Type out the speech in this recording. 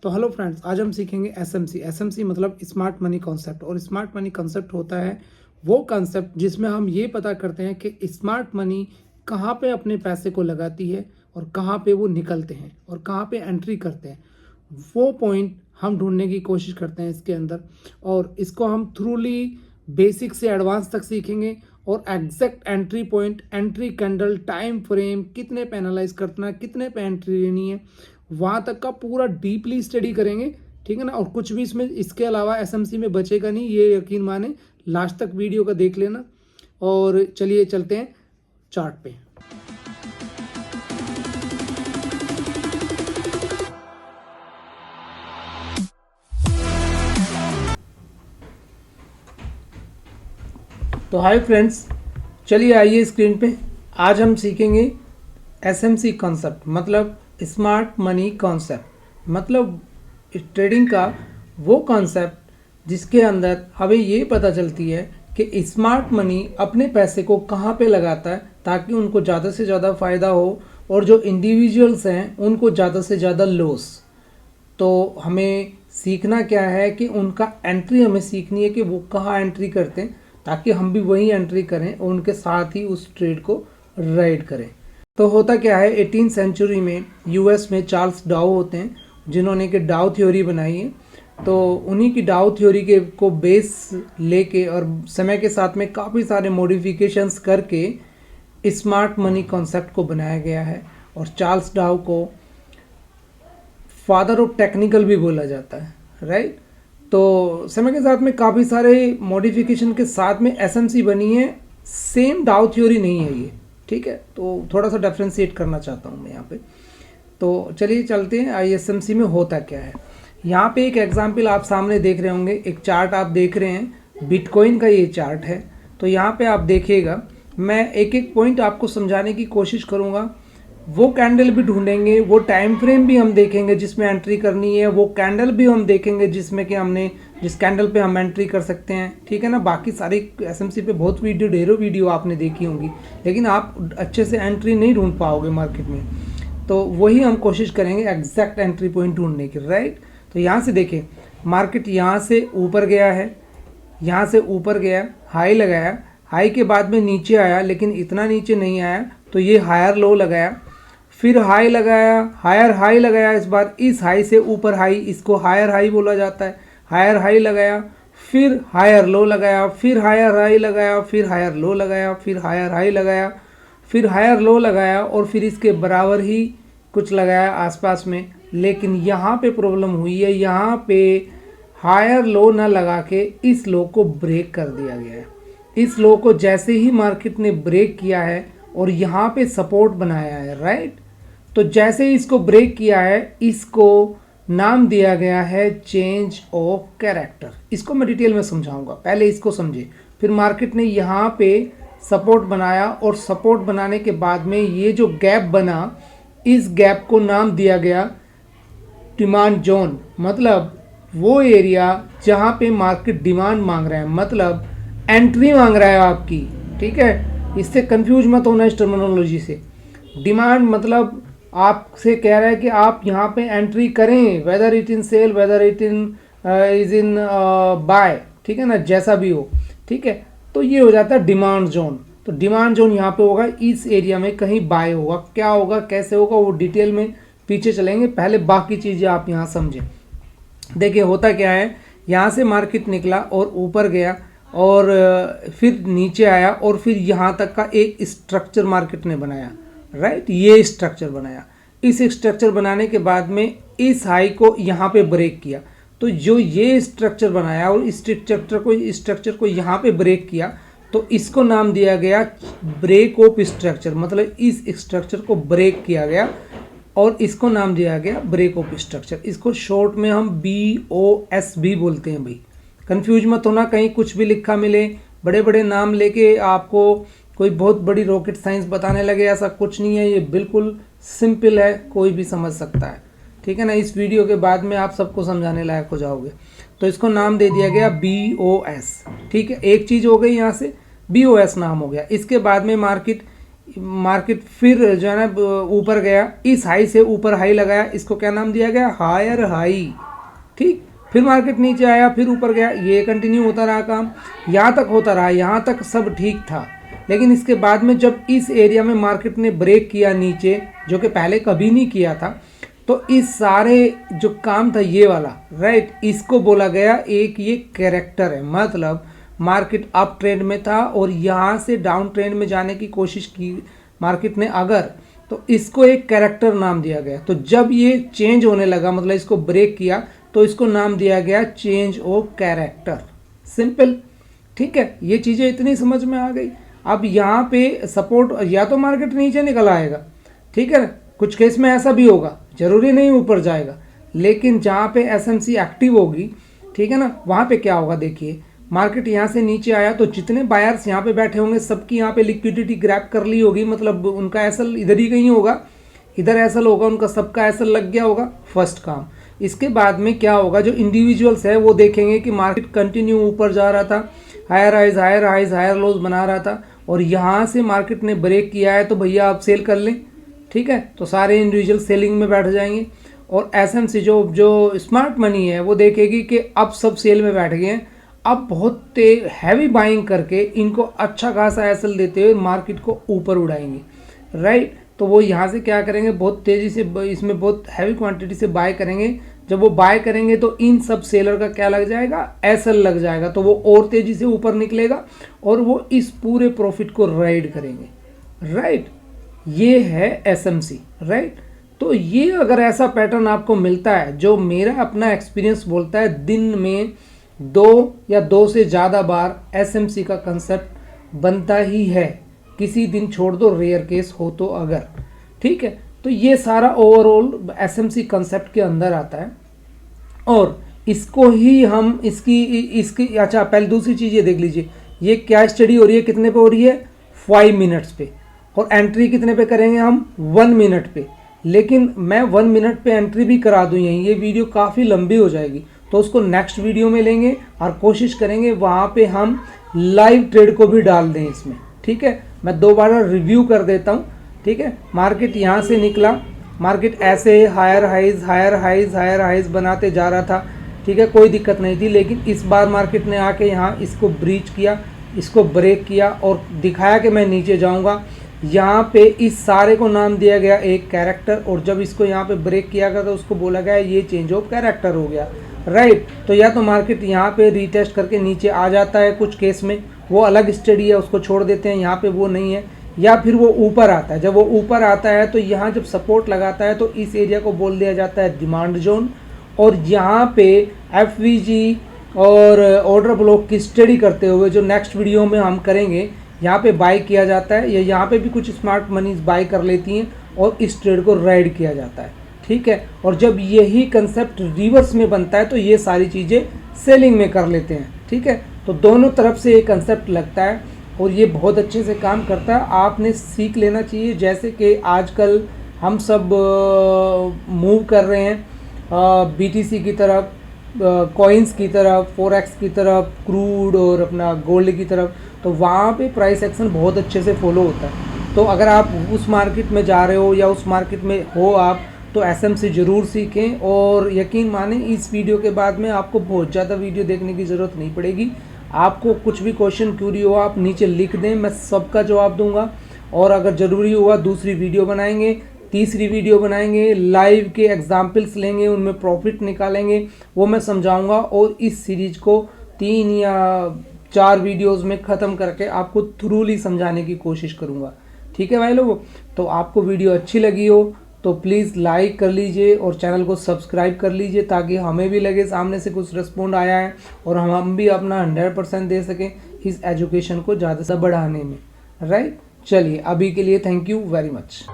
तो hello friends, आज हम सीखेंगे एसएमसी। एसएमसी मतलब स्मार्ट मनी कॉन्सेप्ट। और स्मार्ट मनी कॉन्सेप्ट होता है वो कॉन्सेप्ट जिसमें हम ये पता करते हैं कि स्मार्ट मनी कहाँ पे अपने पैसे को लगाती है और कहाँ पे वो निकलते हैं और कहाँ पे एंट्री करते हैं। वो पॉइंट हम ढूंढने की कोशिश करते हैं इसके अंदर, और इसको हम थ्रूली बेसिक से एडवांस तक सीखेंगे। और exact entry point, entry candle, time frame, कितने पे एनालाइज करना है, कितने पे एंट्री लेनी है, वहाँ तक का पूरा डीपली स्टडी करेंगे। ठीक है ना। और कुछ भी इसमें इसके अलावा एसएमसी में बचेगा नहीं, ये यकीन माने। लास्ट तक वीडियो का देख लेना। और चलिए चलते हैं चार्ट पे। तो हाय फ्रेंड्स, चलिए आइए स्क्रीन पे। आज हम सीखेंगे एसएमसी कॉन्सेप्ट, मतलब स्मार्ट मनी कॉन्सेप्ट। मतलब ट्रेडिंग का वो कॉन्सेप्ट जिसके अंदर हमें ये पता चलती है कि स्मार्ट मनी अपने पैसे को कहाँ पे लगाता है ताकि उनको ज़्यादा से ज़्यादा फ़ायदा हो, और जो इंडिविजुअल्स हैं उनको ज़्यादा से ज़्यादा लॉस। तो हमें सीखना क्या है कि उनका एंट्री हमें सीखनी है कि वो कहाँ एंट्री करते हैं ताकि हम भी वही एंट्री करें और उनके साथ ही उस ट्रेड को राइड करें। तो होता क्या है, 18th सेंचुरी में यूएस में चार्ल्स डाउ होते हैं जिन्होंने कि डाउ थ्योरी बनाई है। तो उन्हीं की डाउ थ्योरी के को बेस लेके और समय के साथ में काफ़ी सारे मॉडिफिकेशंस करके स्मार्ट मनी कॉन्सेप्ट को बनाया गया है। और चार्ल्स डाउ को फादर ऑफ टेक्निकल भी बोला जाता है, राइट। तो समय के साथ में काफ़ी सारे मॉडिफिकेशन के साथ में एसएमसी बनी है। सेम डाउ थ्योरी नहीं है ये, ठीक है। तो थोड़ा सा डिफ्रेंशिएट करना चाहता हूँ मैं यहाँ पे। तो चलिए चलते हैं आईएसएमसी में होता क्या है। यहाँ पे एक एग्जांपल आप सामने देख रहे होंगे, एक चार्ट आप देख रहे हैं, बिटकॉइन का ये चार्ट है। तो यहाँ पे आप देखिएगा, मैं एक एक पॉइंट आपको समझाने की कोशिश करूँगा। वो कैंडल भी ढूंढेंगे, वो टाइम फ्रेम भी हम देखेंगे जिसमें एंट्री करनी है, वो कैंडल भी हम देखेंगे जिसमें कि हमने जिस कैंडल पे हम एंट्री कर सकते हैं, ठीक है ना। बाकी सारी एसएमसी पे बहुत वीडियो, ढेरों वीडियो आपने देखी होंगी, लेकिन आप अच्छे से एंट्री नहीं ढूंढ पाओगे मार्केट में। तो वही हम कोशिश करेंगे एग्जैक्ट एंट्री पॉइंट ढूंढने की, राइट। तो यहाँ से देखें, मार्केट यहाँ से ऊपर गया है, यहाँ से ऊपर गया, हाई लगाया, हाई के बाद में नीचे आया, लेकिन इतना नीचे नहीं आया, तो ये हायर लो लगाया, फिर हाई लगाया, हायर हाई लगाया। इस बार इस हाई से ऊपर हाई, इसको हायर हाई बोला जाता है। हायर हाई लगाया, फिर हायर लो लगाया, फिर हायर हाई लगाया, फिर हायर लो लगाया, फिर हायर हाई लगाया, फिर हायर लो लगाया, और फिर इसके बराबर ही कुछ लगाया आसपास में। लेकिन यहाँ पे प्रॉब्लम हुई है, यहाँ पे हायर लो ना लगा के इस लो को ब्रेक कर दिया गया है। इस लो को जैसे ही मार्केट ने ब्रेक किया है और यहाँ पे सपोर्ट बनाया है, राइट। तो जैसे ही इसको ब्रेक किया है, इसको नाम दिया गया है चेंज ऑफ कैरेक्टर। इसको मैं डिटेल में समझाऊंगा, पहले इसको समझे। फिर मार्केट ने यहाँ पे सपोर्ट बनाया, और सपोर्ट बनाने के बाद में ये जो गैप बना, इस गैप को नाम दिया गया डिमांड जोन। मतलब वो एरिया जहाँ पे मार्केट डिमांड मांग रहा है, मतलब एंट्री मांग रहा है आपकी, ठीक है। इससे कंफ्यूज मत होना इस टर्मिनोलॉजी से। डिमांड मतलब आपसे कह रहा है कि आप यहाँ पे एंट्री करें, whether it in sell, whether it in is in buy, ठीक है ना, जैसा भी हो, ठीक है। तो ये हो जाता है डिमांड जोन। तो डिमांड जोन यहाँ पे होगा, इस एरिया में कहीं बाय होगा। क्या होगा, कैसे होगा, वो डिटेल में पीछे चलेंगे, पहले बाकी चीज़ें आप यहाँ समझें। देखिए होता क्या है, यहाँ से मार्केट निकला और ऊपर गया, और फिर नीचे आया, और फिर यहाँ तक का एक स्ट्रक्चर मार्केट ने बनाया, राइट। ये स्ट्रक्चर बनाया। इस स्ट्रक्चर बनाने के बाद में इस हाई को यहाँ पे ब्रेक किया। तो जो ये स्ट्रक्चर बनाया और इस स्ट्रक्चर को यहाँ पे ब्रेक किया, तो इसको नाम दिया गया ब्रेक ऑफ स्ट्रक्चर। मतलब इस स्ट्रक्चर को ब्रेक किया गया और इसको नाम दिया गया ब्रेक ऑफ स्ट्रक्चर। इसको शॉर्ट में हम BOS भी बोलते हैं। भाई कंफ्यूज मत होना, कहीं कुछ भी लिखा मिले, बड़े बड़े नाम लेके आपको कोई बहुत बड़ी रॉकेट साइंस बताने लगे, ऐसा कुछ नहीं है। ये बिल्कुल सिंपल है, कोई भी समझ सकता है, ठीक है ना। इस वीडियो के बाद में आप सबको समझाने लायक हो जाओगे। तो इसको नाम दे दिया गया BOS, ठीक है। एक चीज़ हो गई, यहाँ से BOS नाम हो गया। इसके बाद में मार्केट मार्केट फिर जो है ना ऊपर गया, इस हाई से ऊपर हाई लगाया, इसको क्या नाम दिया गया, हायर हाई। ठीक, फिर मार्केट नीचे आया, फिर ऊपर गया, ये कंटिन्यू होता रहा काम, यहाँ तक होता रहा, यहाँ तक सब ठीक था। लेकिन इसके बाद में जब इस एरिया में मार्केट ने ब्रेक किया नीचे, जो कि पहले कभी नहीं किया था, तो इस सारे जो काम था ये वाला, राइट, इसको बोला गया एक ये कैरेक्टर है। मतलब मार्केट अप ट्रेंड में था और यहाँ से डाउन ट्रेंड में जाने की कोशिश की मार्केट ने अगर, तो इसको एक कैरेक्टर नाम दिया गया। तो जब ये चेंज होने लगा, मतलब इसको ब्रेक किया, तो इसको नाम दिया गया चेंज ऑफ कैरेक्टर। सिंपल, ठीक है, ये चीज़ें इतनी समझ में आ गई। अब यहाँ पे सपोर्ट, या तो मार्केट नीचे निकल आएगा, ठीक है ना, कुछ केस में ऐसा भी होगा, जरूरी नहीं ऊपर जाएगा, लेकिन जहाँ पे एसएमसी एक्टिव होगी, ठीक है ना, वहाँ पे क्या होगा, देखिए मार्केट यहाँ से नीचे आया तो जितने बायर्स यहाँ पे बैठे होंगे सबकी यहाँ पे लिक्विडिटी ग्रैब कर ली होगी, मतलब उनका एसएल इधर ही कहीं होगा, इधर एसएल होगा उनका, सबका एसएल लग गया होगा, फर्स्ट काम। इसके बाद में क्या होगा, जो इंडिविजुअल्स है वो देखेंगे कि मार्केट कंटिन्यू ऊपर जा रहा था, higher highs higher highs higher lows बना रहा था, और यहाँ से मार्केट ने ब्रेक किया है तो भैया आप सेल कर लें, ठीक है, तो सारे इंडिविजुअल सेलिंग में बैठ जाएंगे। और एसएमसी जो स्मार्ट मनी है वो देखेगी कि अब सब सेल में बैठ गए हैं, अब बहुत हैवी बाइंग करके इनको अच्छा खासा एसएल देते हुए मार्केट को ऊपर उड़ाएंगे, राइट। तो वो यहाँ से क्या करेंगे, बहुत तेज़ी से इसमें बहुत हैवी क्वांटिटी से बाय करेंगे। जब वो बाय करेंगे तो इन सब सेलर का क्या लग जाएगा, एसएल लग जाएगा, तो वो और तेज़ी से ऊपर निकलेगा और वो इस पूरे प्रॉफिट को राइड करेंगे, राइट। ये है एसएमसी, राइट। तो ये अगर ऐसा पैटर्न आपको मिलता है, जो मेरा अपना एक्सपीरियंस बोलता है, दिन में 2 या 2 से ज़्यादा बार एसएमसी का कंसेप्ट बनता ही है, किसी दिन छोड़ दो, रेयर केस हो तो अगर, ठीक है। तो ये सारा ओवरऑल एसएमसी कंसेप्ट के अंदर आता है और इसको ही हम इसकी अच्छा, पहले दूसरी चीज़ ये देख लीजिए, ये क्या स्टडी हो रही है, कितने पे हो रही है, 5 मिनट्स पे, और एंट्री कितने पे करेंगे हम, 1 मिनट पे। लेकिन मैं 1 मिनट पे एंट्री भी करा दूँ यहीं, ये वीडियो काफ़ी लंबी हो जाएगी, तो उसको नेक्स्ट वीडियो में लेंगे और कोशिश करेंगे वहाँ पे हम लाइव ट्रेड को भी डाल दें इसमें, ठीक है। मैं दोबारा रिव्यू कर देता हूँ, ठीक है। मार्केट यहाँ से निकला, मार्केट ऐसे higher highs higher highs higher highs बनाते जा रहा था, ठीक है, कोई दिक्कत नहीं थी। लेकिन इस बार मार्केट ने आके यहाँ इसको ब्रीच किया, इसको ब्रेक किया और दिखाया कि मैं नीचे जाऊँगा। यहाँ पे इस सारे को नाम दिया गया एक कैरेक्टर, और जब इसको यहाँ पे ब्रेक किया गया तो उसको बोला गया ये चेंज ऑफ कैरेक्टर हो गया, राइट। तो या तो मार्केट यहाँ पे रीटेस्ट करके नीचे आ जाता है, कुछ केस में वो अलग स्टडी है, उसको छोड़ देते हैं, यहाँ पे वो नहीं है, या फिर वो ऊपर आता है। जब वो ऊपर आता है तो यहाँ जब सपोर्ट लगाता है तो इस एरिया को बोल दिया जाता है डिमांड जोन, और यहाँ पे एफवीजी और ऑर्डर ब्लॉक की स्टडी करते हुए, जो नेक्स्ट वीडियो में हम करेंगे, यहाँ पे बाय किया जाता है, या यहाँ पे भी कुछ स्मार्ट मनीज बाय कर लेती हैं और इस ट्रेड को राइड किया जाता है, ठीक है। और जब यही कंसेप्ट रिवर्स में बनता है तो ये सारी चीज़ें सेलिंग में कर लेते हैं, ठीक है। तो दोनों तरफ से ये कंसेप्ट लगता है और ये बहुत अच्छे से काम करता है, आपने सीख लेना चाहिए। जैसे कि आजकल हम सब मूव कर रहे हैं बीटीसी की तरफ, कॉइन्स की तरफ, फॉरेक्स की तरफ, क्रूड और अपना गोल्ड की तरफ, तो वहाँ पे प्राइस एक्शन बहुत अच्छे से फॉलो होता है। तो अगर आप उस मार्केट में जा रहे हो या उस मार्केट में हो आप, तो एसएमसी ज़रूर सीखें। और यकीन माने इस वीडियो के बाद में आपको बहुत ज़्यादा वीडियो देखने की ज़रूरत नहीं पड़ेगी। आपको कुछ भी क्वेश्चन क्यूरी हो आप नीचे लिख दें, मैं सबका जवाब दूंगा। और अगर ज़रूरी हुआ दूसरी वीडियो बनाएंगे, तीसरी वीडियो बनाएंगे, लाइव के एग्जाम्पल्स लेंगे, उनमें प्रॉफिट निकालेंगे, वो मैं समझाऊंगा। और इस सीरीज को 3 या 4 वीडियोस में ख़त्म करके आपको थ्रूली समझाने की कोशिश करूंगा, ठीक है भाई लोगों। तो आपको वीडियो अच्छी लगी हो तो प्लीज़ लाइक कर लीजिए और चैनल को सब्सक्राइब कर लीजिए, ताकि हमें भी लगे सामने से कुछ रिस्पॉन्ड आया है और हम भी अपना 100% दे सकें इस एजुकेशन को ज़्यादा से बढ़ाने में, राइट। चलिए अभी के लिए थैंक यू वेरी मच।